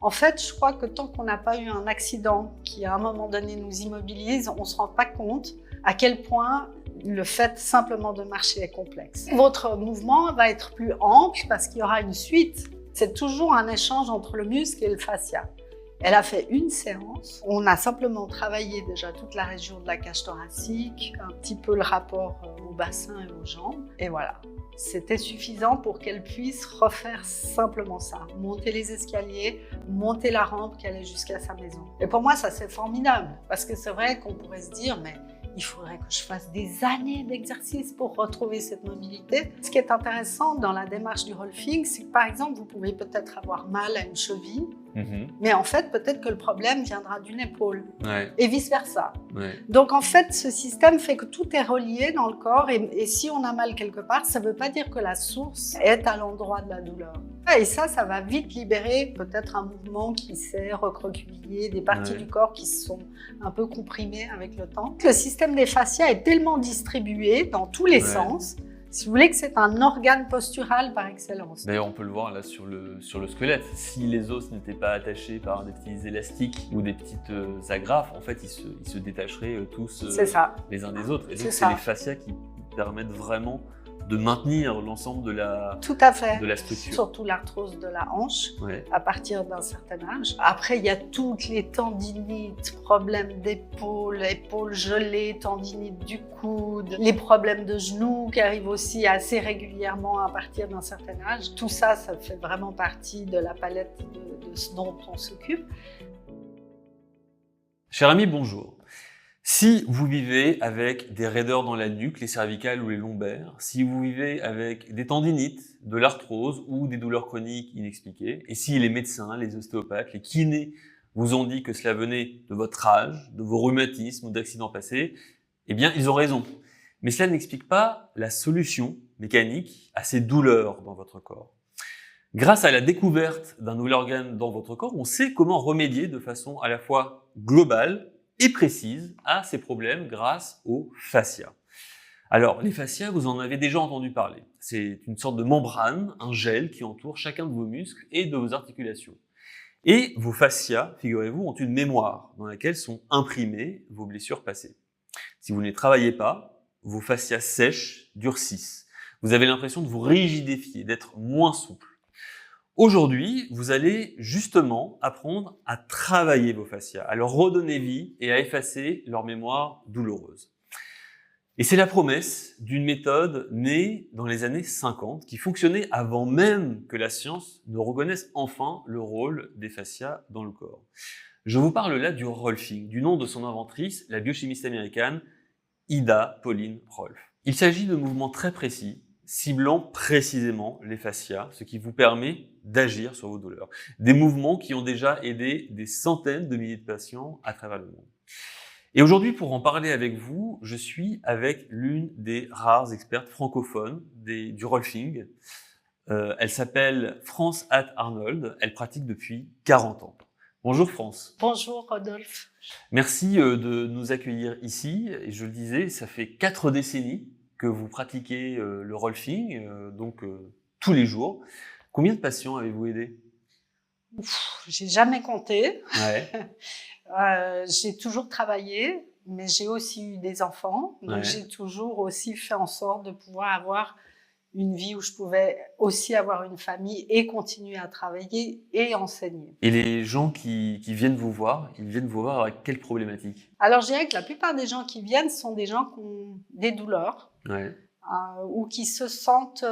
En fait, je crois que tant qu'on n'a pas eu un accident qui, à un moment donné, nous immobilise, on ne se rend pas compte à quel point le fait simplement de marcher est complexe. Votre mouvement va être plus ample parce qu'il y aura une suite. C'est toujours un échange entre le muscle et le fascia. Elle a fait une séance. On a simplement travaillé déjà toute la région de la cage thoracique, un petit peu le rapport au bassin et aux jambes. Et voilà. C'était suffisant pour qu'elle puisse refaire simplement ça. Monter les escaliers, monter la rampe qui allait jusqu'à sa maison. Et pour moi, ça c'est formidable. Parce que c'est vrai qu'on pourrait se dire, mais il faudrait que je fasse des années d'exercice pour retrouver cette mobilité. Ce qui est intéressant dans la démarche du rolfing, c'est que par exemple, vous pouvez peut-être avoir mal à une cheville, mais en fait, peut-être que le problème viendra d'une épaule, et vice-versa. Donc en fait, ce système fait que tout est relié dans le corps, et si on a mal quelque part, ça ne veut pas dire que la source est à l'endroit de la douleur. Et ça va vite libérer peut-être un mouvement qui s'est recroquevillé, des parties du corps qui se sont un peu comprimées avec le temps. Le système des fascias est tellement distribué dans tous les sens, si vous voulez, que c'est un organe postural par excellence. D'ailleurs, on peut le voir là sur le squelette. Si les os n'étaient pas attachés par des petits élastiques ou des petites agrafes, en fait, ils se détacheraient tous les uns des autres. Et donc, c'est les fascias qui permettent vraiment de maintenir l'ensemble de la structure. Surtout l'arthrose de la hanche, à partir d'un certain âge. Après, il y a toutes les tendinites, problèmes d'épaule, épaules gelées, tendinite du coude, les problèmes de genoux qui arrivent aussi assez régulièrement à partir d'un certain âge. Tout ça, ça fait vraiment partie de la palette de ce dont on s'occupe. Cher ami, bonjour. Si vous vivez avec des raideurs dans la nuque, les cervicales ou les lombaires, si vous vivez avec des tendinites, de l'arthrose ou des douleurs chroniques inexpliquées, et si les médecins, les ostéopathes, les kinés vous ont dit que cela venait de votre âge, de vos rhumatismes ou d'accidents passés, eh bien, ils ont raison. Mais cela n'explique pas la solution mécanique à ces douleurs dans votre corps. Grâce à la découverte d'un nouvel organe dans votre corps, on sait comment remédier de façon à la fois globale et précise à ces problèmes grâce aux fascias. Alors, les fascias, vous en avez déjà entendu parler. C'est une sorte de membrane, un gel qui entoure chacun de vos muscles et de vos articulations. Et vos fascias, figurez-vous, ont une mémoire dans laquelle sont imprimées vos blessures passées. Si vous ne les travaillez pas, vos fascias sèchent, durcissent. Vous avez l'impression de vous rigidifier, d'être moins souple. Aujourd'hui, vous allez justement apprendre à travailler vos fascias, à leur redonner vie et à effacer leur mémoire douloureuse. Et c'est la promesse d'une méthode née dans les années 50 qui fonctionnait avant même que la science ne reconnaisse enfin le rôle des fascias dans le corps. Je vous parle là du rolfing, du nom de son inventrice, la biochimiste américaine Ida Pauline Rolf. Il s'agit de mouvements très précis, ciblant précisément les fascias, ce qui vous permet d'agir sur vos douleurs. Des mouvements qui ont déjà aidé des centaines de milliers de patients à travers le monde. Et aujourd'hui, pour en parler avec vous, je suis avec l'une des rares expertes francophones du rolfing. Elle s'appelle France Arnold. Elle pratique depuis 40 ans. Bonjour France. Bonjour Rodolphe. Merci de nous accueillir ici. Et je le disais, ça fait 4 décennies que vous pratiquez le rolfing, tous les jours. Combien de patients avez-vous aidé? J'ai jamais compté. J'ai toujours travaillé, mais j'ai aussi eu des enfants. Donc j'ai toujours aussi fait en sorte de pouvoir avoir une vie où je pouvais aussi avoir une famille et continuer à travailler et enseigner. Et les gens qui viennent vous voir, ils viennent vous voir avec quelle problématique? Alors je dirais que la plupart des gens qui viennent sont des gens qui ont des douleurs. Ou qui se sentent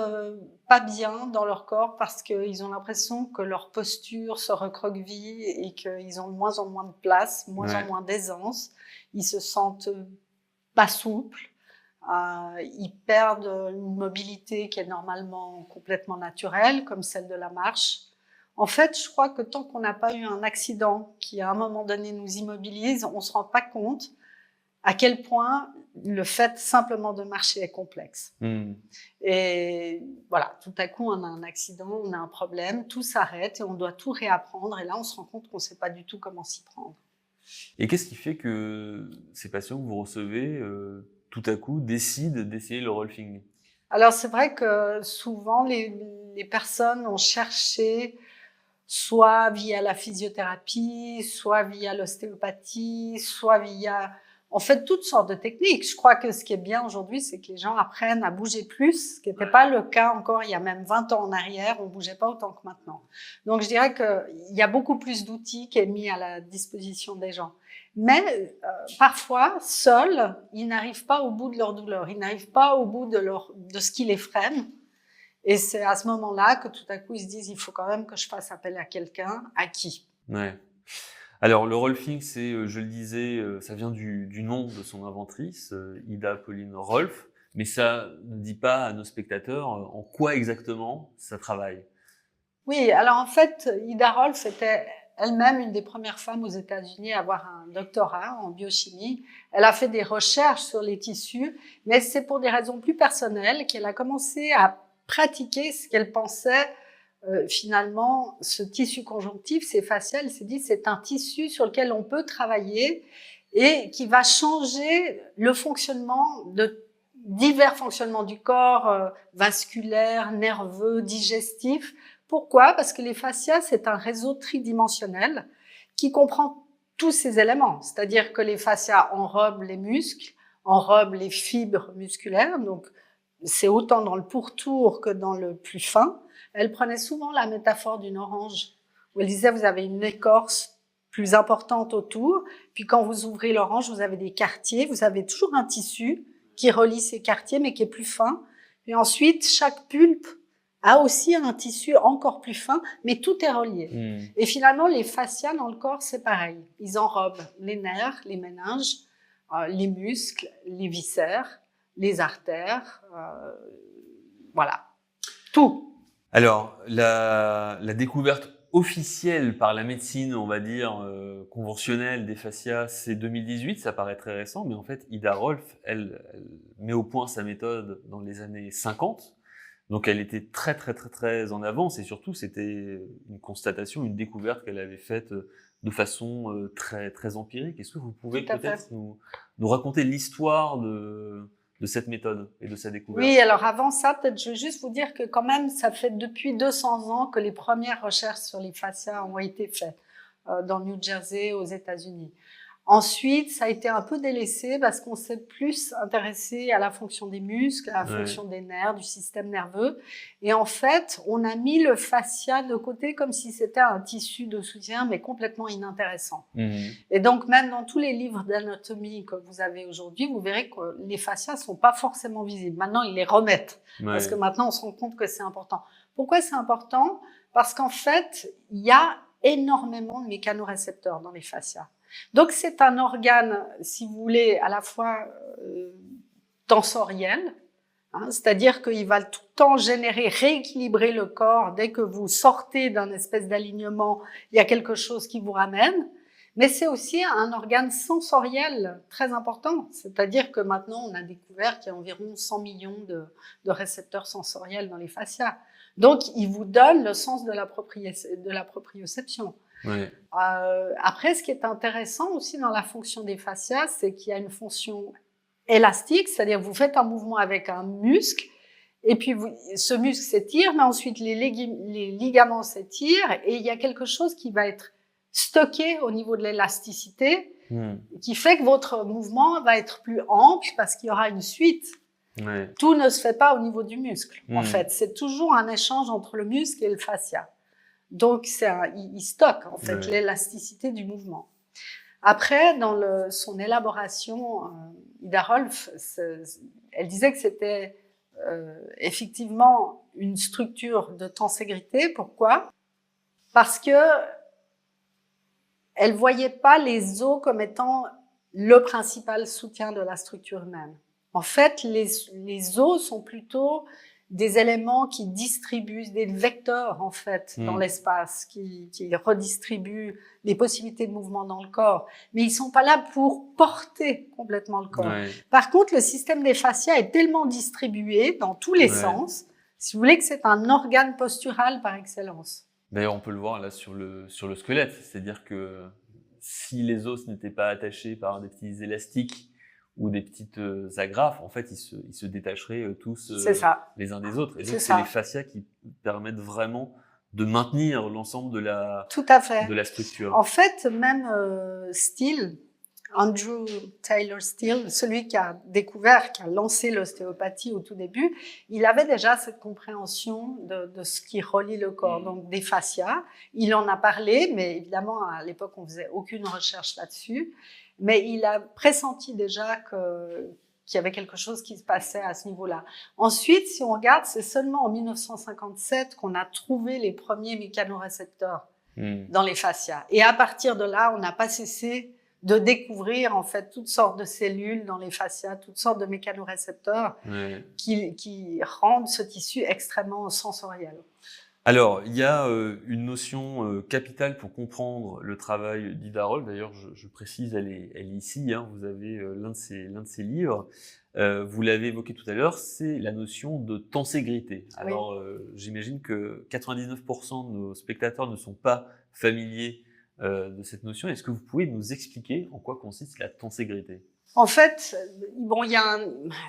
pas bien dans leur corps parce qu'ils ont l'impression que leur posture se recroqueville et qu'ils ont de moins en moins de place, moins en moins d'aisance. Ils se sentent pas souples. Ils perdent une mobilité qui est normalement complètement naturelle, comme celle de la marche. En fait, je crois que tant qu'on n'a pas eu un accident qui, à un moment donné, nous immobilise, on ne se rend pas compte à quel point le fait simplement de marcher est complexe. Et voilà, tout à coup, on a un accident, on a un problème, tout s'arrête et on doit tout réapprendre. Et là, on se rend compte qu'on ne sait pas du tout comment s'y prendre. Et qu'est-ce qui fait que ces patients que vous recevez, tout à coup, décident d'essayer le rolfing? Alors, c'est vrai que souvent, les personnes ont cherché soit via la physiothérapie, soit via l'ostéopathie, soit via... On fait toutes sortes de techniques. Je crois que ce qui est bien aujourd'hui, c'est que les gens apprennent à bouger plus, ce qui n'était pas le cas encore il y a même 20 ans en arrière. On bougeait pas autant que maintenant. Donc, je dirais qu'il y a beaucoup plus d'outils qui est mis à la disposition des gens. Mais parfois, seuls, ils n'arrivent pas au bout de leur douleur. Ils n'arrivent pas au bout de ce qui les freine. Et c'est à ce moment-là que tout à coup, ils se disent, il faut quand même que je fasse appel à quelqu'un. À qui? Ouais. Alors, le Rolfing, c'est, je le disais, ça vient du nom de son inventrice, Ida Pauline Rolf, mais ça ne dit pas à nos spectateurs en quoi exactement ça travaille. Oui, alors en fait, Ida Rolf était elle-même une des premières femmes aux États-Unis à avoir un doctorat en biochimie. Elle a fait des recherches sur les tissus, mais c'est pour des raisons plus personnelles qu'elle a commencé à pratiquer ce qu'elle pensait. Finalement, ce tissu conjonctif, c'est facial, elle s'est dit c'est un tissu sur lequel on peut travailler et qui va changer le fonctionnement de divers fonctionnements du corps, vasculaire, nerveux, digestif. Pourquoi? Parce que les fascias, c'est un réseau tridimensionnel qui comprend tous ces éléments. C'est-à-dire que les fascias enrobent les muscles, enrobent les fibres musculaires, donc c'est autant dans le pourtour que dans le plus fin. Elle prenait souvent la métaphore d'une orange, où elle disait, vous avez une écorce plus importante autour, puis quand vous ouvrez l'orange, vous avez des quartiers, vous avez toujours un tissu qui relie ces quartiers, mais qui est plus fin. Et ensuite, chaque pulpe a aussi un tissu encore plus fin, mais tout est relié. Et finalement, les fascias dans le corps, c'est pareil. Ils enrobent les nerfs, les méninges, les muscles, les viscères, les artères, voilà, tout. Alors, la découverte officielle par la médecine, on va dire, conventionnelle des fascias, c'est 2018, ça paraît très récent, mais en fait, Ida Rolf, elle met au point sa méthode dans les années 50, donc elle était très en avance, et surtout, c'était une constatation, une découverte qu'elle avait faite de façon très empirique. Est-ce que vous pouvez peut-être nous raconter l'histoire de cette méthode et de sa découverte? Oui, alors avant ça, peut-être je veux juste vous dire que quand même, ça fait depuis 200 ans que les premières recherches sur les fascias ont été faites dans le New Jersey, aux États-Unis. Ensuite, ça a été un peu délaissé parce qu'on s'est plus intéressé à la fonction des muscles, à la fonction des nerfs, du système nerveux. Et en fait, on a mis le fascia de côté comme si c'était un tissu de soutien, mais complètement inintéressant. Et donc, même dans tous les livres d'anatomie que vous avez aujourd'hui, vous verrez que les fascias sont pas forcément visibles. Maintenant, ils les remettent parce que maintenant, on se rend compte que c'est important. Pourquoi c'est important? Parce qu'en fait, il y a énormément de mécanorécepteurs dans les fascias. Donc, c'est un organe, si vous voulez, à la fois tensoriel, hein, c'est-à-dire qu'il va tout le temps rééquilibrer le corps. Dès que vous sortez d'un espèce d'alignement, il y a quelque chose qui vous ramène. Mais c'est aussi un organe sensoriel très important. C'est-à-dire que maintenant, on a découvert qu'il y a environ 100 millions de récepteurs sensoriels dans les fascias. Donc, il vous donne le sens de la proprioception. Ouais. Après, ce qui est intéressant aussi dans la fonction des fascias, c'est qu'il y a une fonction élastique, c'est-à-dire que vous faites un mouvement avec un muscle, et puis ce muscle s'étire, mais ensuite les ligaments s'étirent, et il y a quelque chose qui va être stocké au niveau de l'élasticité, qui fait que votre mouvement va être plus ample parce qu'il y aura une suite. Ouais. Tout ne se fait pas au niveau du muscle, en fait. C'est toujours un échange entre le muscle et le fascia. Donc, il stocke, en fait, l'élasticité du mouvement. Après, dans son élaboration, Ida Rolf, elle disait que c'était effectivement une structure de tenségrité. Pourquoi? Parce que elle voyait pas les os comme étant le principal soutien de la structure humaine. En fait, les os sont plutôt des éléments qui distribuent, des vecteurs en fait dans l'espace, qui redistribuent les possibilités de mouvement dans le corps. Mais ils sont pas là pour porter complètement le corps. Ouais. Par contre, le système des fascias est tellement distribué dans tous les sens, si vous voulez, que c'est un organe postural par excellence. D'ailleurs, on peut le voir là sur le squelette, c'est-à-dire que si les os n'étaient pas attachés par des petits élastiques ou des petites agrafes, en fait, ils se détacheraient tous les uns des autres. Et donc, c'est les fascias qui permettent vraiment de maintenir l'ensemble Tout à fait. de la structure. En fait, même Steele, Andrew Taylor Steele, celui qui a découvert, qui a lancé l'ostéopathie au tout début, il avait déjà cette compréhension de ce qui relie le corps, donc des fascias. Il en a parlé, mais évidemment, à l'époque, on faisait aucune recherche là-dessus. Mais il a pressenti déjà qu'il y avait quelque chose qui se passait à ce niveau-là. Ensuite, si on regarde, c'est seulement en 1957 qu'on a trouvé les premiers mécanorécepteurs dans les fascias. Et à partir de là, on n'a pas cessé de découvrir en fait toutes sortes de cellules dans les fascias, toutes sortes de mécanorécepteurs qui rendent ce tissu extrêmement sensoriel. Alors, il y a une notion capitale pour comprendre le travail d'Ida Rolf. D'ailleurs, je précise, elle est ici. Hein, vous avez l'un de ses livres. Vous l'avez évoqué tout à l'heure, c'est la notion de tenségrité. Alors, j'imagine que 99% de nos spectateurs ne sont pas familiers de cette notion. Est-ce que vous pouvez nous expliquer en quoi consiste la tenségrité ? En fait, bon,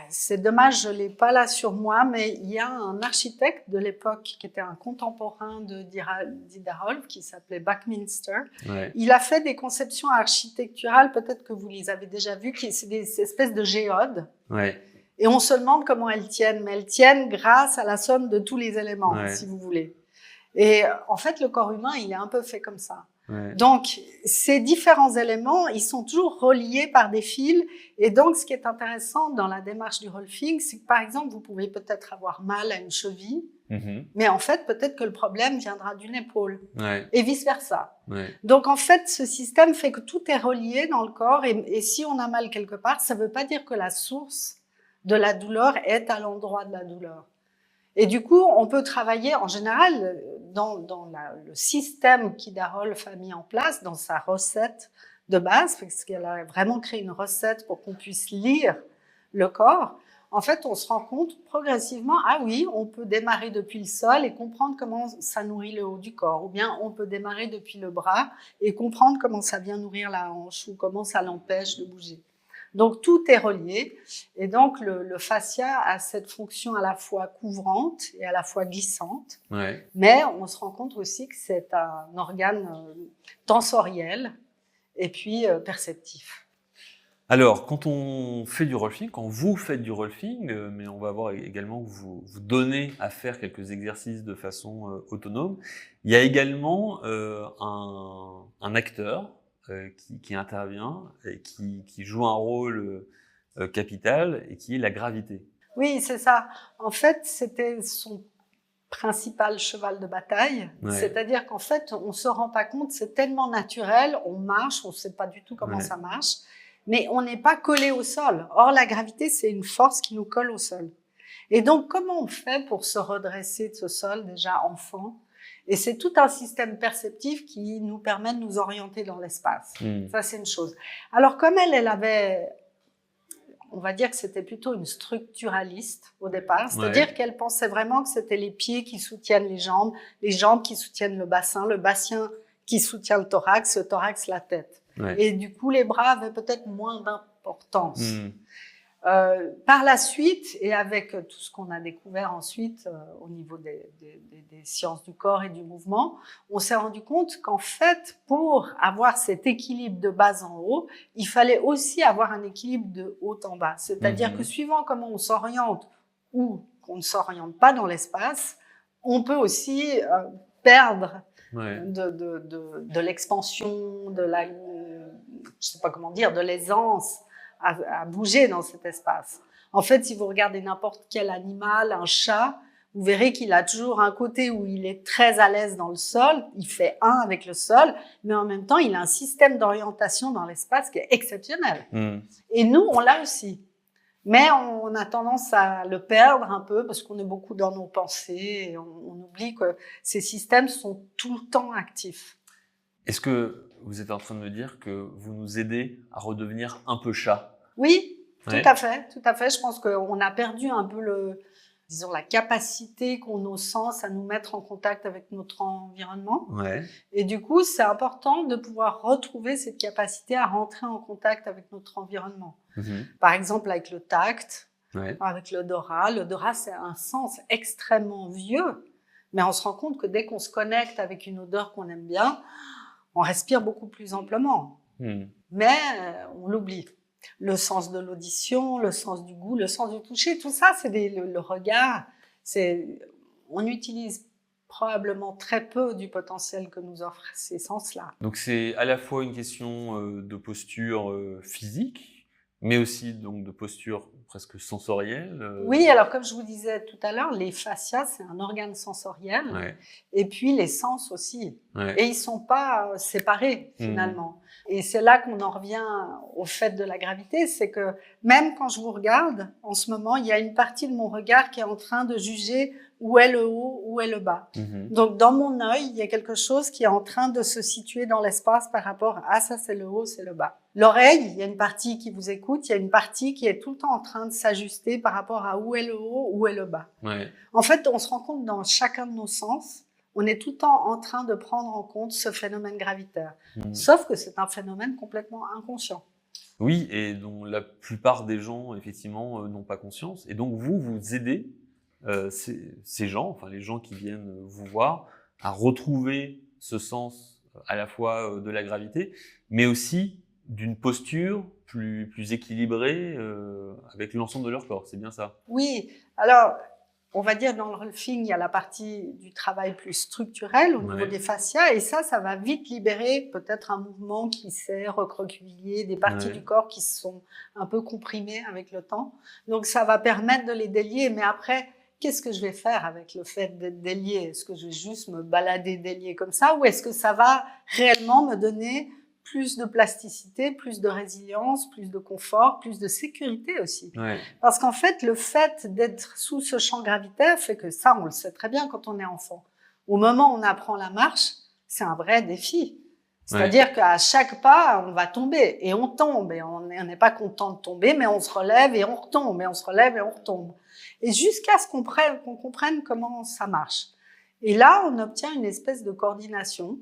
c'est dommage, je l'ai pas là sur moi, mais il y a un architecte de l'époque qui était un contemporain d'Ida Rolf, qui s'appelait Buckminster. Ouais. Il a fait des conceptions architecturales, peut-être que vous les avez déjà vues, c'est des espèces de géodes. Ouais. Et on se demande comment elles tiennent, mais elles tiennent grâce à la somme de tous les éléments, si vous voulez. Et en fait, le corps humain, il est un peu fait comme ça. Ouais. Donc, ces différents éléments, ils sont toujours reliés par des fils. Et donc, ce qui est intéressant dans la démarche du Rolfing, c'est que, par exemple, vous pouvez peut-être avoir mal à une cheville, mais en fait, peut-être que le problème viendra d'une épaule, et vice-versa. Ouais. Donc, en fait, ce système fait que tout est relié dans le corps. Et si on a mal quelque part, ça ne veut pas dire que la source de la douleur est à l'endroit de la douleur. Et du coup, on peut travailler en général dans le système qu'Ida Rolf a mis en place, dans sa recette de base, parce qu'elle a vraiment créé une recette pour qu'on puisse lire le corps. En fait, on se rend compte progressivement, ah oui, on peut démarrer depuis le sol et comprendre comment ça nourrit le haut du corps. Ou bien on peut démarrer depuis le bras et comprendre comment ça vient nourrir la hanche ou comment ça l'empêche de bouger. Donc, tout est relié. Et donc, le fascia a cette fonction à la fois couvrante et à la fois glissante. Ouais. Mais on se rend compte aussi que c'est un organe tensoriel et puis perceptif. Alors, quand on fait du Rolfing, quand vous faites du Rolfing, mais on va voir également que vous donnez à faire quelques exercices de façon autonome, il y a également un acteur qui intervient et qui joue un rôle capital et qui est la gravité. Oui, c'est ça. En fait, c'était son principal cheval de bataille. Ouais. C'est-à-dire qu'en fait, on ne se rend pas compte, c'est tellement naturel, on marche, on ne sait pas du tout comment ça marche, mais on n'est pas collé au sol. Or, la gravité, c'est une force qui nous colle au sol. Et donc, comment on fait pour se redresser de ce sol, déjà enfant ? Et c'est tout un système perceptif qui nous permet de nous orienter dans l'espace. Ça, c'est une chose. Alors, comme elle avait, on va dire que c'était plutôt une structuraliste au départ, c'est-à-dire qu'elle pensait vraiment que c'était les pieds qui soutiennent les jambes qui soutiennent le bassin qui soutient le thorax la tête. Ouais. Et du coup, les bras avaient peut-être moins d'importance. Par la suite, et avec tout ce qu'on a découvert ensuite au niveau des sciences du corps et du mouvement, on s'est rendu compte qu'en fait, pour avoir cet équilibre de bas en haut, il fallait aussi avoir un équilibre de haut en bas. C'est-à-dire que suivant comment on s'oriente ou qu'on ne s'oriente pas dans l'espace, on peut aussi perdre de l'expansion, je sais pas comment dire, de l'aisance à bouger dans cet espace. En fait, si vous regardez n'importe quel animal, un chat, vous verrez qu'il a toujours un côté où il est très à l'aise dans le sol, il fait un avec le sol, mais en même temps, il a un système d'orientation dans l'espace qui est exceptionnel. Et nous, on l'a aussi. Mais on a tendance à le perdre un peu parce qu'on est beaucoup dans nos pensées et on oublie que ces systèmes sont tout le temps actifs. Est-ce que vous êtes en train de me dire que vous nous aidez à redevenir un peu chat ? Oui, tout à fait. Je pense qu'on a perdu un peu la capacité qu'ont nos sens à nous mettre en contact avec notre environnement. Ouais. Et du coup, c'est important de pouvoir retrouver cette capacité à rentrer en contact avec notre environnement. Par exemple, avec le tact, avec l'odorat. L'odorat, c'est un sens extrêmement vieux. Mais on se rend compte que dès qu'on se connecte avec une odeur qu'on aime bien, on respire beaucoup plus amplement. Mais on l'oublie. Le sens de l'audition, le sens du goût, le sens du toucher, tout ça, c'est le regard. On utilise probablement très peu du potentiel que nous offrent ces sens-là. Donc c'est à la fois une question de posture physique, mais aussi donc de posture presque sensorielle. Oui, alors comme je vous disais tout à l'heure, les fascias, c'est un organe sensoriel, Ouais. et puis les sens aussi. Ouais. Et ils sont pas séparés finalement. Et c'est là qu'on en revient au fait de la gravité, c'est que même quand je vous regarde, en ce moment, il y a une partie de mon regard qui est en train de juger où est le haut, où est le bas. Donc dans mon œil, il y a quelque chose qui est en train de se situer dans l'espace par rapport à ça, c'est le haut, c'est le bas. L'oreille, il y a une partie qui vous écoute, il y a une partie qui est tout le temps en train de s'ajuster par rapport à où est le haut, où est le bas. Ouais. En fait, on se rend compte dans chacun de nos sens, on est tout le temps en train de prendre en compte ce phénomène gravitaire. Sauf que c'est un phénomène complètement inconscient. Oui, et dont la plupart des gens, effectivement, n'ont pas conscience. Et donc, vous aidez ces gens, enfin les gens qui viennent vous voir, à retrouver ce sens à la fois de la gravité, mais aussi d'une posture plus équilibrée avec l'ensemble de leur corps. C'est bien ça? Oui, alors on va dire dans le rolfing, il y a la partie du travail plus structurel au niveau des fascias, et ça va vite libérer peut-être un mouvement qui s'est recroquevillé, des parties du corps qui se sont un peu comprimées avec le temps. Donc ça va permettre de les délier, mais après, qu'est-ce que je vais faire avec le fait d'être délié? Est-ce que je vais juste me balader délié comme ça, ou est-ce que ça va réellement me donner plus de plasticité, plus de résilience, plus de confort, plus de sécurité aussi. Ouais. Parce qu'en fait, le fait d'être sous ce champ gravitaire fait que ça, on le sait très bien quand on est enfant. Au moment où on apprend la marche, c'est un vrai défi. C'est-à-dire qu'à chaque pas, on va tomber et on tombe et on n'est pas content de tomber, mais on se relève et on retombe et on se relève et on retombe. Et jusqu'à ce qu'on comprenne comment ça marche. Et là, on obtient une espèce de coordination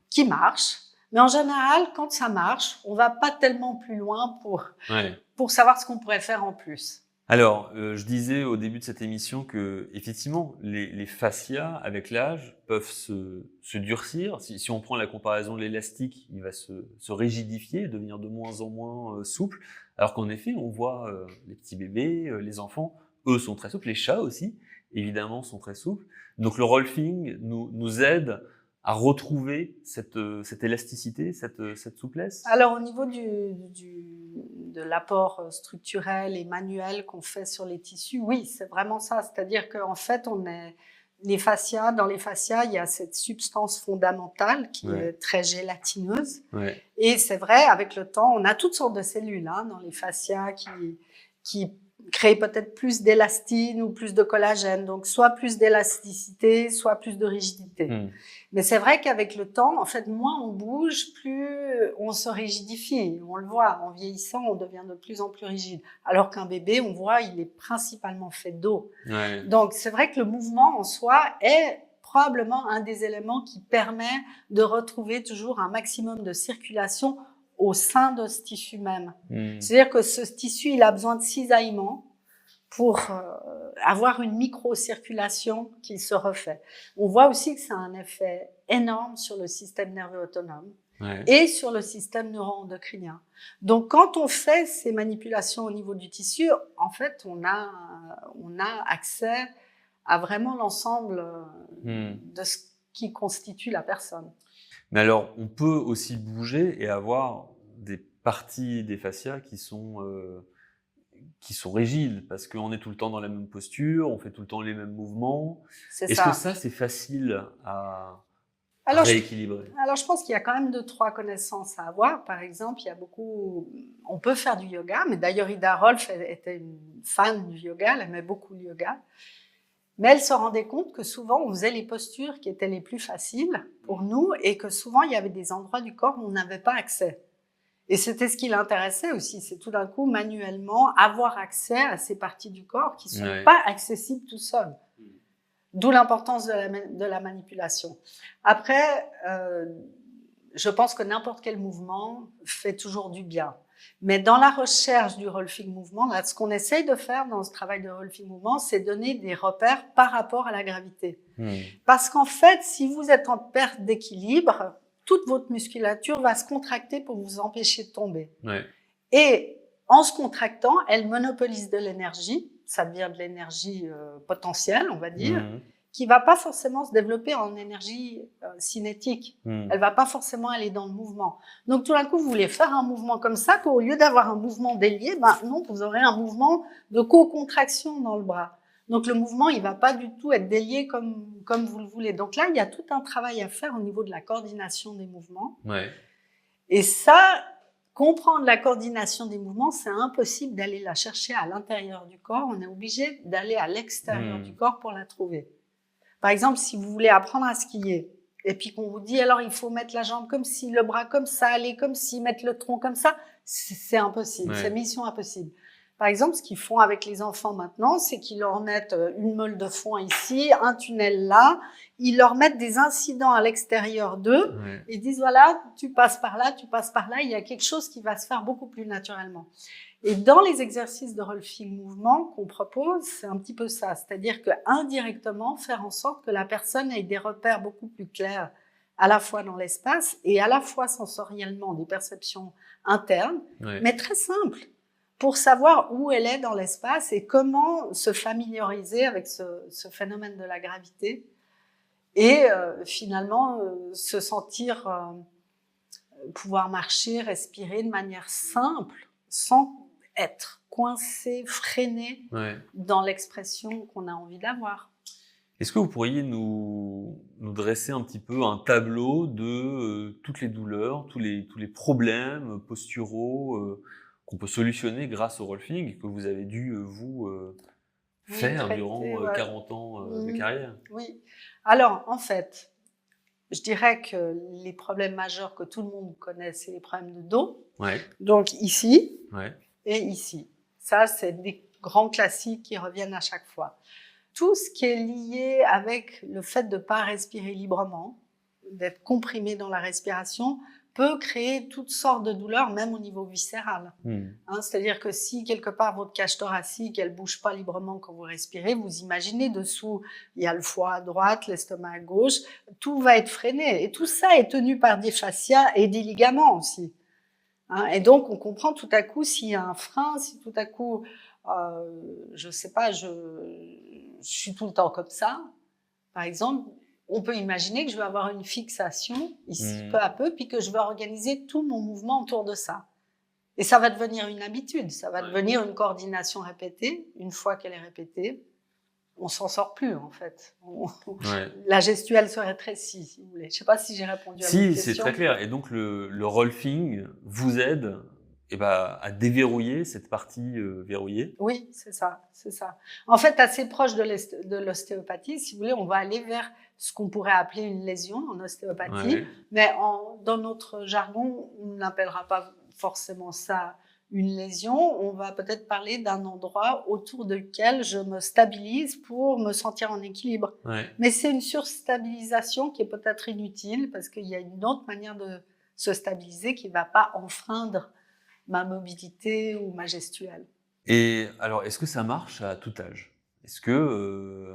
qui marche. Mais en général, quand ça marche, on va pas tellement plus loin pour savoir ce qu'on pourrait faire en plus. Alors, je disais au début de cette émission que effectivement, les fascias, avec l'âge, peuvent se durcir. Si on prend la comparaison de l'élastique, il va se rigidifier, devenir de moins en moins souple. Alors qu'en effet, on voit les petits bébés, les enfants, eux sont très souples. Les chats aussi, évidemment, sont très souples. Donc le rolfing nous aide à retrouver cette élasticité, cette souplesse? Alors, au niveau de l'apport structurel et manuel qu'on fait sur les tissus, oui, c'est vraiment ça. C'est-à-dire qu'en fait, dans les fascias, il y a cette substance fondamentale qui est très gélatineuse. Et c'est vrai, avec le temps, on a toutes sortes de cellules dans les fascias qui créer peut-être plus d'élastine ou plus de collagène, donc soit plus d'élasticité, soit plus de rigidité. Mais c'est vrai qu'avec le temps, en fait, moins on bouge, plus on se rigidifie. On le voit, en vieillissant, on devient de plus en plus rigide. Alors qu'un bébé, on voit, il est principalement fait d'eau. Donc c'est vrai que le mouvement en soi est probablement un des éléments qui permet de retrouver toujours un maximum de circulation au sein de ce tissu même. C'est-à-dire que ce tissu, il a besoin de cisaillement pour avoir une micro-circulation qui se refait. On voit aussi que ça a un effet énorme sur le système nerveux autonome et sur le système neuro-endocrinien. Donc, quand on fait ces manipulations au niveau du tissu, en fait, on a accès à vraiment l'ensemble de ce qui constitue la personne. Mais alors, on peut aussi bouger et avoir des parties des fascias qui sont rigides, parce qu'on est tout le temps dans la même posture, on fait tout le temps les mêmes mouvements. Est-ce que ça, c'est facile à rééquilibrer? Alors, je pense qu'il y a quand même 2-3 connaissances à avoir. Par exemple, on peut faire du yoga, mais d'ailleurs, Ida Rolf était une fan du yoga, elle aimait beaucoup le yoga. Mais elle se rendait compte que souvent, on faisait les postures qui étaient les plus faciles pour nous et que souvent, il y avait des endroits du corps où on n'avait pas accès. Et c'était ce qui l'intéressait aussi, c'est tout d'un coup, manuellement, avoir accès à ces parties du corps qui ne sont pas accessibles tout seul. D'où l'importance de la manipulation. Après, je pense que n'importe quel mouvement fait toujours du bien. Mais dans la recherche du Rolfing Movement, là, ce qu'on essaye de faire dans ce travail de Rolfing Movement, c'est donner des repères par rapport à la gravité. Parce qu'en fait, si vous êtes en perte d'équilibre, toute votre musculature va se contracter pour vous empêcher de tomber. Ouais. Et en se contractant, elle monopolise de l'énergie, ça devient de l'énergie potentielle, on va dire, qui va pas forcément se développer en énergie cinétique. Elle va pas forcément aller dans le mouvement. Donc tout d'un coup, vous voulez faire un mouvement comme ça, qu'au lieu d'avoir un mouvement délié, non, vous aurez un mouvement de co-contraction dans le bras. Donc le mouvement, il va pas du tout être délié comme vous le voulez. Donc là, il y a tout un travail à faire au niveau de la coordination des mouvements. Ouais. Et ça, comprendre la coordination des mouvements, c'est impossible d'aller la chercher à l'intérieur du corps. On est obligé d'aller à l'extérieur du corps pour la trouver. Par exemple, si vous voulez apprendre à skier, et puis qu'on vous dit, alors il faut mettre la jambe comme ci, le bras comme ça, aller comme ci, mettre le tronc comme ça, c'est impossible, c'est mission impossible. Par exemple, ce qu'ils font avec les enfants maintenant, c'est qu'ils leur mettent une meule de foin ici, un tunnel là, ils leur mettent des incidents à l'extérieur d'eux, et disent, voilà, tu passes par là, il y a quelque chose qui va se faire beaucoup plus naturellement. Et dans les exercices de Rolfing Movement qu'on propose, c'est un petit peu ça. C'est-à-dire que indirectement, faire en sorte que la personne ait des repères beaucoup plus clairs, à la fois dans l'espace et à la fois sensoriellement, des perceptions internes, mais très simples, pour savoir où elle est dans l'espace et comment se familiariser avec ce phénomène de la gravité et finalement se sentir pouvoir marcher, respirer de manière simple, sans être coincé, freiné dans l'expression qu'on a envie d'avoir. Est-ce que vous pourriez nous dresser un petit peu un tableau de toutes les douleurs, tous les problèmes posturaux qu'on peut solutionner grâce au Rolfing que vous avez dû, vous, faire durant 40 ans de carrière? Oui. Alors, en fait, je dirais que les problèmes majeurs que tout le monde connaît, c'est les problèmes de dos. Donc ici et ici. Ça, c'est des grands classiques qui reviennent à chaque fois. Tout ce qui est lié avec le fait de ne pas respirer librement, d'être comprimé dans la respiration, peut créer toutes sortes de douleurs, même au niveau viscéral. C'est-à-dire que si quelque part votre cage thoracique, elle bouge pas librement quand vous respirez, vous imaginez dessous, il y a le foie à droite, l'estomac à gauche, tout va être freiné. Et tout ça est tenu par des fascias et des ligaments aussi. Et donc on comprend tout à coup s'il y a un frein, si tout à coup, je sais pas, je suis tout le temps comme ça, par exemple. On peut imaginer que je vais avoir une fixation ici peu à peu, puis que je vais organiser tout mon mouvement autour de ça. Et ça va devenir une habitude, ça va devenir une coordination répétée. Une fois qu'elle est répétée, on s'en sort plus en fait. La gestuelle se rétrécit, si vous voulez. Je sais pas si j'ai répondu à votre question. Si, c'est très clair. Et donc le Rolfing vous aide à déverrouiller cette partie verrouillée. Oui, c'est ça, c'est ça. En fait, assez proche de l'ostéopathie, si vous voulez, on va aller vers ce qu'on pourrait appeler une lésion en ostéopathie, mais dans notre jargon, on n'appellera pas forcément ça une lésion. On va peut-être parler d'un endroit autour duquel je me stabilise pour me sentir en équilibre. Mais c'est une surstabilisation qui est peut-être inutile parce qu'il y a une autre manière de se stabiliser qui ne va pas enfreindre ma mobilité ou ma gestuelle. Et alors, est-ce que ça marche à tout âge? Est-ce que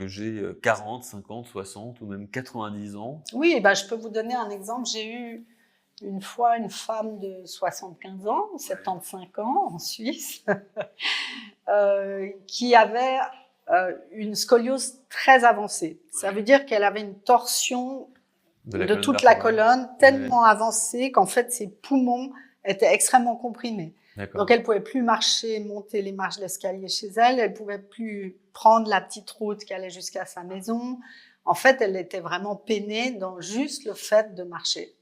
j'ai 40, 50, 60 ou même 90 ans? Oui, je peux vous donner un exemple. J'ai eu une fois une femme de 75 ans, 75 ans en Suisse, qui avait une scoliose très avancée. Ça veut dire qu'elle avait une torsion de toute la colonne tellement avancée qu'en fait ses poumons étaient extrêmement comprimés. Donc elle pouvait plus marcher, monter les marches d'escalier chez elle, elle pouvait plus prendre la petite route qui allait jusqu'à sa maison. En fait, elle était vraiment peinée dans juste le fait de marcher.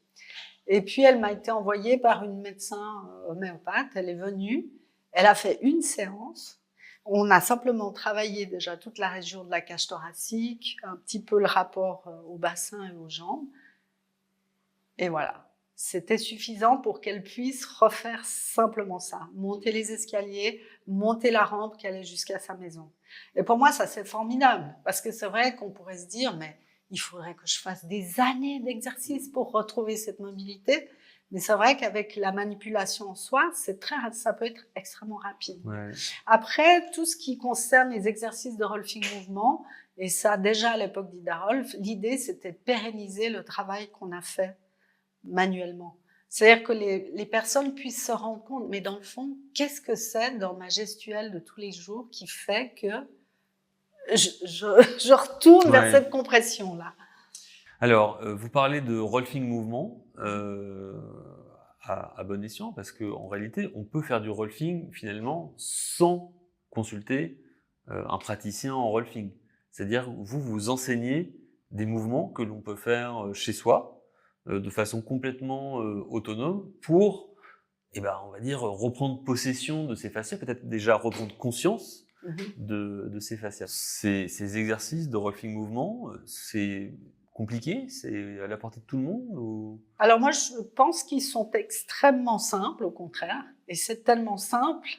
Et puis elle m'a été envoyée par une médecin homéopathe, elle est venue, elle a fait une séance. On a simplement travaillé déjà toute la région de la cage thoracique, un petit peu le rapport au bassin et aux jambes. Et voilà. C'était suffisant pour qu'elle puisse refaire simplement ça. Monter les escaliers, monter la rampe qui allait jusqu'à sa maison. Et pour moi, ça c'est formidable. Parce que c'est vrai qu'on pourrait se dire, mais il faudrait que je fasse des années d'exercice pour retrouver cette mobilité. Mais c'est vrai qu'avec la manipulation en soi, ça peut être extrêmement rapide. Ouais. Après, tout ce qui concerne les exercices de Rolfing Mouvement, et ça déjà à l'époque d'Ida Rolf, l'idée c'était de pérenniser le travail qu'on a fait manuellement. C'est-à-dire que les personnes puissent se rendre compte, mais dans le fond, qu'est-ce que c'est dans ma gestuelle de tous les jours qui fait que je retourne vers cette compression-là. Alors, vous parlez de Rolfing Mouvement à bon escient, parce qu'en réalité, on peut faire du Rolfing finalement sans consulter un praticien en Rolfing. C'est-à-dire, vous enseignez des mouvements que l'on peut faire chez soi, de façon complètement autonome, pour, on va dire, reprendre possession de ses fascias, peut-être déjà reprendre conscience de ces fascias. Ces exercices de Rolfing Mouvement, c'est compliqué? C'est à la portée de tout le monde ou... Alors moi, je pense qu'ils sont extrêmement simples, au contraire. Et c'est tellement simple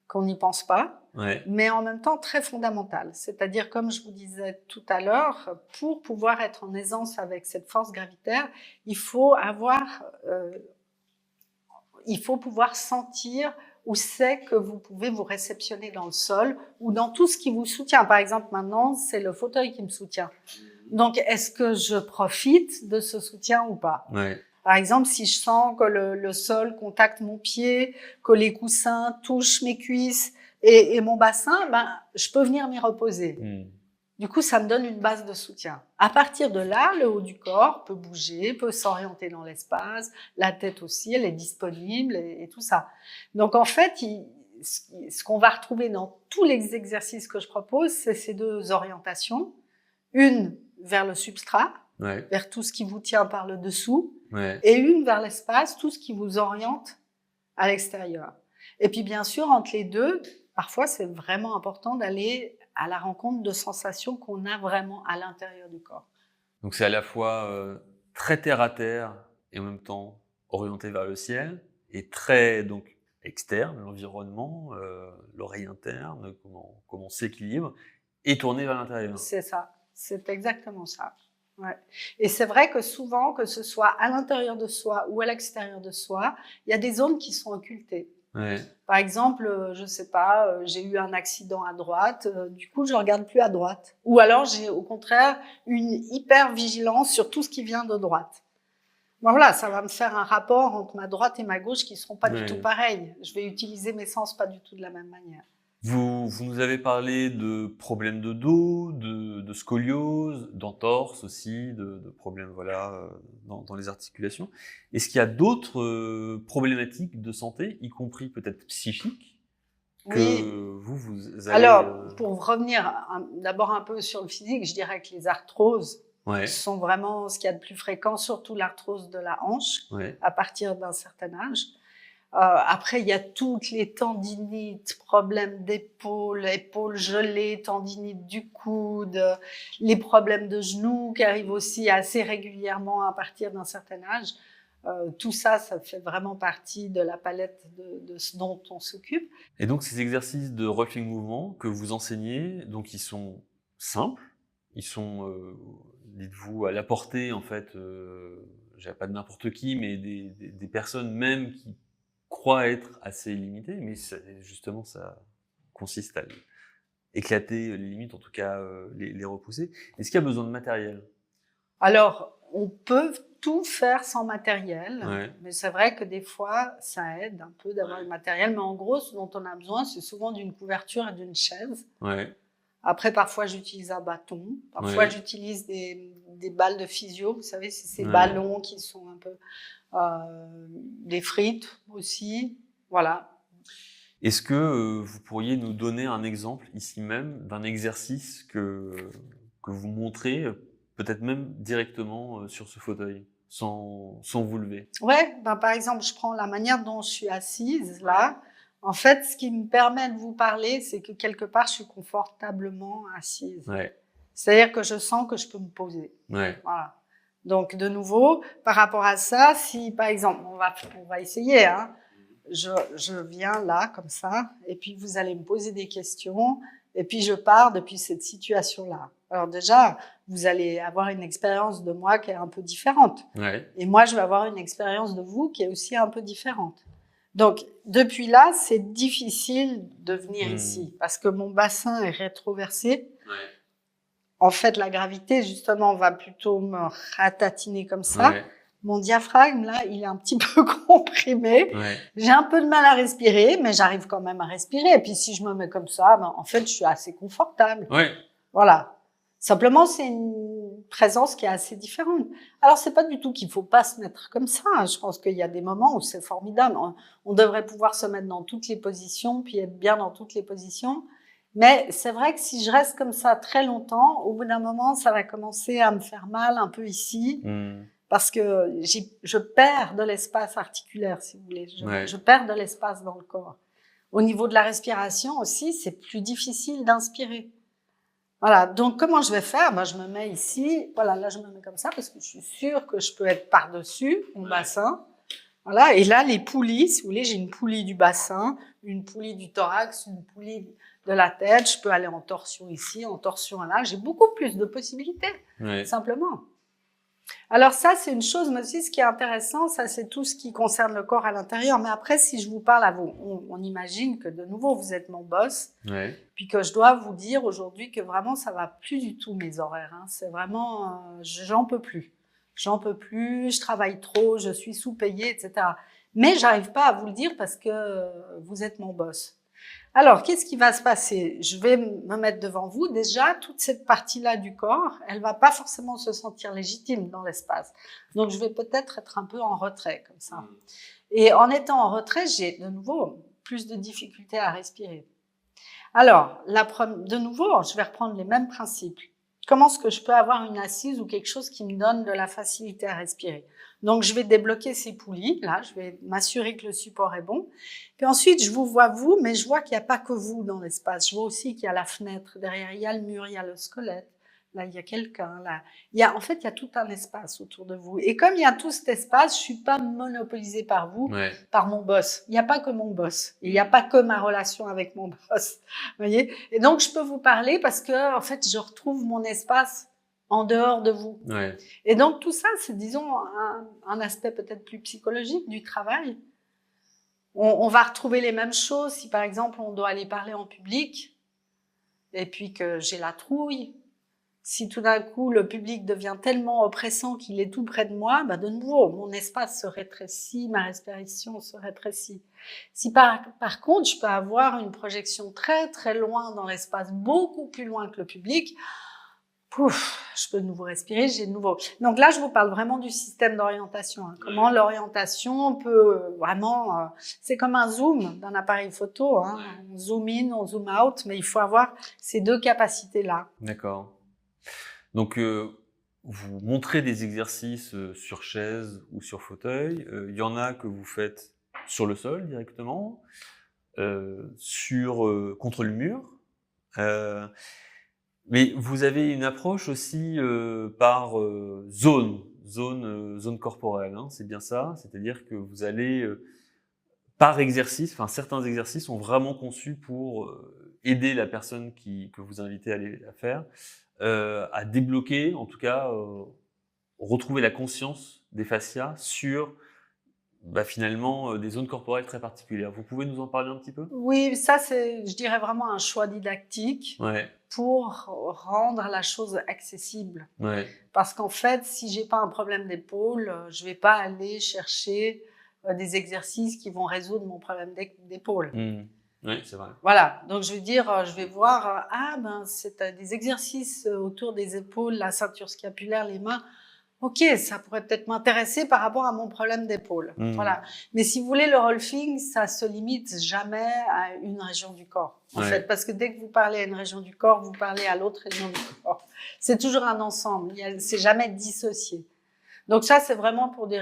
qu'on n'y pense pas, mais en même temps très fondamental. C'est-à-dire, comme je vous disais tout à l'heure, pour pouvoir être en aisance avec cette force gravitaire, il faut pouvoir sentir où c'est que vous pouvez vous réceptionner dans le sol ou dans tout ce qui vous soutient. Par exemple, maintenant, c'est le fauteuil qui me soutient. Donc, est-ce que je profite de ce soutien ou pas? Par exemple, si je sens que le sol contacte mon pied, que les coussins touchent mes cuisses et mon bassin, je peux venir m'y reposer. Du coup, ça me donne une base de soutien. À partir de là, le haut du corps peut bouger, peut s'orienter dans l'espace, la tête aussi, elle est disponible et tout ça. Donc, en fait, ce qu'on va retrouver dans tous les exercices que je propose, c'est ces deux orientations. Une vers le substrat, vers tout ce qui vous tient par le dessous, et une vers l'espace, tout ce qui vous oriente à l'extérieur. Et puis, bien sûr, entre les deux, parfois, c'est vraiment important d'aller à la rencontre de sensations qu'on a vraiment à l'intérieur du corps. Donc c'est à la fois très terre à terre et en même temps orienté vers le ciel et très donc externe, l'environnement, l'oreille interne, comment on s'équilibre et tourné vers l'intérieur. C'est ça, c'est exactement ça. Et c'est vrai que souvent, que ce soit à l'intérieur de soi ou à l'extérieur de soi, il y a des zones qui sont occultées. Par exemple, je sais pas, j'ai eu un accident à droite, du coup je regarde plus à droite. Ou alors j'ai au contraire une hyper vigilance sur tout ce qui vient de droite. Bon, voilà, ça va me faire un rapport entre ma droite et ma gauche qui seront pas du tout pareils. Je vais utiliser mes sens pas du tout de la même manière. Vous nous avez parlé de problèmes de dos, de scoliose, d'entorse aussi, de problèmes dans les articulations. Est-ce qu'il y a d'autres problématiques de santé, y compris peut-être psychiques, que vous avez... Alors, pour revenir d'abord un peu sur le physique, je dirais que les arthroses sont vraiment ce qu'il y a de plus fréquent, surtout l'arthrose de la hanche, à partir d'un certain âge. Après, il y a toutes les tendinites, problèmes d'épaule, épaules gelées, tendinite du coude, les problèmes de genoux qui arrivent aussi assez régulièrement à partir d'un certain âge. Tout ça, ça fait vraiment partie de la palette de ce dont on s'occupe. Et donc, ces exercices de Rolfing Mouvement que vous enseignez, donc ils sont simples, ils sont, dites-vous, à la portée, en fait, je pas de n'importe qui, mais des personnes même qui croient être assez limitées, mais justement, ça consiste à éclater les limites, en tout cas les repousser. Est-ce qu'il y a besoin de matériel? Alors, on peut tout faire sans matériel, mais c'est vrai que des fois, ça aide un peu d'avoir le matériel. Mais en gros, ce dont on a besoin, c'est souvent d'une couverture et d'une chaise. Après, parfois, j'utilise un bâton. Parfois, j'utilise des balles de physio. Vous savez, c'est ces ballons qui sont un peu... des frites aussi. Voilà. Est-ce que vous pourriez nous donner un exemple ici même d'un exercice que vous montrez peut-être même directement sur ce fauteuil, sans vous lever? Par exemple, je prends la manière dont je suis assise, là. En fait, ce qui me permet de vous parler, c'est que quelque part, je suis confortablement assise. C'est-à-dire que je sens que je peux me poser. Voilà. Donc, de nouveau, par rapport à ça, si, par exemple, on va essayer, hein, je viens là, comme ça, et puis vous allez me poser des questions, et puis je pars depuis cette situation-là. Alors déjà, vous allez avoir une expérience de moi qui est un peu différente. Ouais. Et moi, je vais avoir une expérience de vous qui est aussi un peu différente. Donc, depuis là, c'est difficile de venir ici parce que mon bassin est rétroversé. Ouais. En fait, la gravité, justement, va plutôt me ratatiner comme ça. Ouais. Mon diaphragme, là, il est un petit peu comprimé. Ouais. J'ai un peu de mal à respirer, mais j'arrive quand même à respirer. Et puis, si je me mets comme ça, ben, en fait, je suis assez confortable. Ouais. Voilà. Simplement, c'est une présence qui est assez différente. Alors, c'est pas du tout qu'il faut pas se mettre comme ça. Je pense qu'il y a des moments où c'est formidable. On devrait pouvoir se mettre dans toutes les positions, puis être bien dans toutes les positions. Mais c'est vrai que si je reste comme ça très longtemps, au bout d'un moment, ça va commencer à me faire mal un peu ici, parce que je perds de l'espace articulaire, si vous voulez. Je perds de l'espace dans le corps. Au niveau de la respiration aussi, c'est plus difficile d'inspirer. Voilà, donc comment je vais faire? Ben, je me mets ici, voilà, là je me mets comme ça parce que je suis sûre que je peux être par-dessus mon bassin. Voilà, et là les poulies, si vous voulez, j'ai une poulie du bassin, une poulie du thorax, une poulie de la tête, je peux aller en torsion ici, en torsion là, j'ai beaucoup plus de possibilités, simplement. Alors ça, c'est une chose, mais aussi ce qui est intéressant, ça c'est tout ce qui concerne le corps à l'intérieur. Mais après, si je vous parle à vous, on imagine que de nouveau, vous êtes mon boss, puis que je dois vous dire aujourd'hui que vraiment, ça va plus du tout mes horaires. Hein. C'est vraiment, j'en peux plus. J'en peux plus, je travaille trop, je suis sous-payée, etc. Mais j'arrive pas à vous le dire parce que vous êtes mon boss. Alors, qu'est-ce qui va se passer? Je vais me mettre devant vous. Déjà, toute cette partie-là du corps, elle va pas forcément se sentir légitime dans l'espace. Donc, je vais peut-être être un peu en retrait, comme ça. Et en étant en retrait, j'ai de nouveau plus de difficultés à respirer. Alors, de nouveau, je vais reprendre les mêmes principes. Comment est-ce que je peux avoir une assise ou quelque chose qui me donne de la facilité à respirer? Donc, je vais débloquer ces poulies. Là, je vais m'assurer que le support est bon. Puis ensuite, je vous vois vous, mais je vois qu'il n'y a pas que vous dans l'espace. Je vois aussi qu'il y a la fenêtre. Derrière, il y a le mur, il y a le squelette. Là, il y a quelqu'un. Là, en fait, il y a tout un espace autour de vous. Et comme il y a tout cet espace, je suis pas monopolisée par vous, par mon boss. Il n'y a pas que mon boss. Il n'y a pas que ma relation avec mon boss. Vous voyez? Et donc, je peux vous parler parce que, en fait, je retrouve mon espace en dehors de vous. Et donc, tout ça, c'est, disons, un aspect peut-être plus psychologique du travail. On va retrouver les mêmes choses si, par exemple, on doit aller parler en public et puis que j'ai la trouille. Si tout d'un coup, le public devient tellement oppressant qu'il est tout près de moi, bah de nouveau, mon espace se rétrécit, ma respiration se rétrécit. Si par contre, je peux avoir une projection très, très loin dans l'espace, beaucoup plus loin que le public, je peux de nouveau respirer, j'ai de nouveau. Donc là, je vous parle vraiment du système d'orientation. Hein. Comment l'orientation peut vraiment... c'est comme un zoom d'un appareil photo. Hein. On zoom in, on zoom out, mais il faut avoir ces deux capacités-là. D'accord. Donc, vous montrez des exercices sur chaise ou sur fauteuil. Il y en a que vous faites sur le sol directement, contre le mur. Mais vous avez une approche aussi par zone corporelle. Hein, c'est bien ça. C'est-à-dire que vous allez par exercice. Enfin, certains exercices sont vraiment conçus pour aider la personne que vous invitez à faire. À débloquer, en tout cas, retrouver la conscience des fascias sur finalement des zones corporelles très particulières. Vous pouvez nous en parler un petit peu? Oui, ça c'est, je dirais, vraiment un choix didactique pour rendre la chose accessible. Parce qu'en fait, si j'ai pas un problème d'épaule, je vais pas aller chercher des exercices qui vont résoudre mon problème d'épaule. Oui, c'est vrai. Voilà, donc je veux dire, je vais voir, c'est des exercices autour des épaules, la ceinture scapulaire, les mains. Ok, ça pourrait peut-être m'intéresser par rapport à mon problème d'épaule. Voilà. Mais si vous voulez, le rolfing, ça se limite jamais à une région du corps, en fait, parce que dès que vous parlez à une région du corps, vous parlez à l'autre région du corps. C'est toujours un ensemble, c'est jamais dissocié. Donc ça, c'est vraiment pour des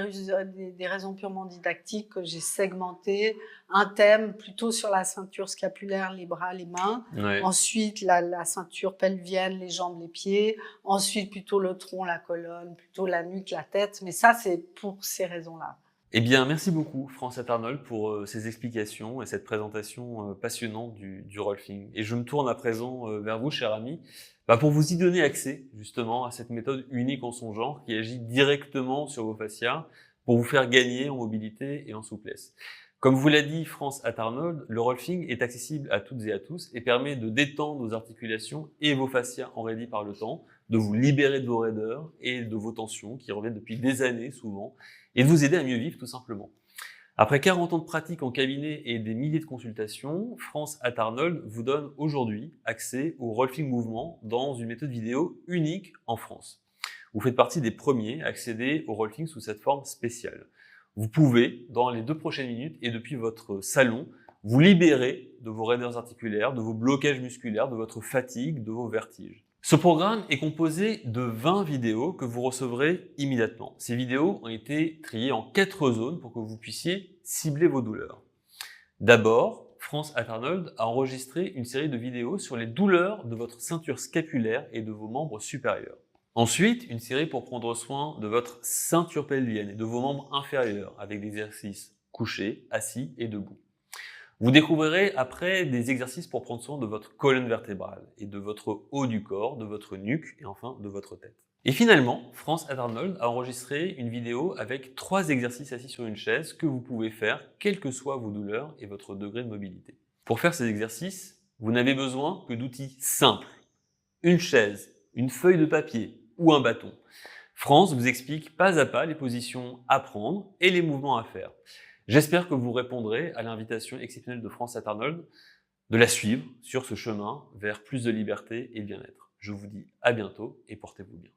raisons purement didactiques que j'ai segmenté un thème plutôt sur la ceinture scapulaire, les bras, les mains. Ensuite, la ceinture pelvienne, les jambes, les pieds. Ensuite, plutôt le tronc, la colonne, plutôt la nuque, la tête. Mais ça, c'est pour ces raisons-là. Eh bien, merci beaucoup, Francette Arnold, pour ces explications et cette présentation passionnante du rolfing. Et je me tourne à présent vers vous, cher ami, pour vous y donner accès, justement, à cette méthode unique en son genre qui agit directement sur vos fascias pour vous faire gagner en mobilité et en souplesse. Comme vous l'a dit France Arnold, le rolfing est accessible à toutes et à tous et permet de détendre vos articulations et vos fascias enraidis par le temps, de vous libérer de vos raideurs et de vos tensions qui reviennent depuis des années souvent, et de vous aider à mieux vivre tout simplement. Après 40 ans de pratique en cabinet et des milliers de consultations, France Arnold vous donne aujourd'hui accès au rolfing mouvement dans une méthode vidéo unique en France. Vous faites partie des premiers à accéder au rolfing sous cette forme spéciale. Vous pouvez, dans les 2 prochaines minutes et depuis votre salon, vous libérer de vos raideurs articulaires, de vos blocages musculaires, de votre fatigue, de vos vertiges. Ce programme est composé de 20 vidéos que vous recevrez immédiatement. Ces vidéos ont été triées en 4 zones pour que vous puissiez cibler vos douleurs. D'abord, France Arnold a enregistré une série de vidéos sur les douleurs de votre ceinture scapulaire et de vos membres supérieurs. Ensuite, une série pour prendre soin de votre ceinture pelvienne et de vos membres inférieurs avec des exercices couchés, assis et debout. Vous découvrirez après des exercices pour prendre soin de votre colonne vertébrale et de votre haut du corps, de votre nuque et enfin de votre tête. Et finalement, France Arnold a enregistré une vidéo avec 3 exercices assis sur une chaise que vous pouvez faire quelles que soient vos douleurs et votre degré de mobilité. Pour faire ces exercices, vous n'avez besoin que d'outils simples. Une chaise, une feuille de papier ou un bâton. France vous explique pas à pas les positions à prendre et les mouvements à faire. J'espère que vous répondrez à l'invitation exceptionnelle de France Arnold de la suivre sur ce chemin vers plus de liberté et de bien-être. Je vous dis à bientôt et portez-vous bien.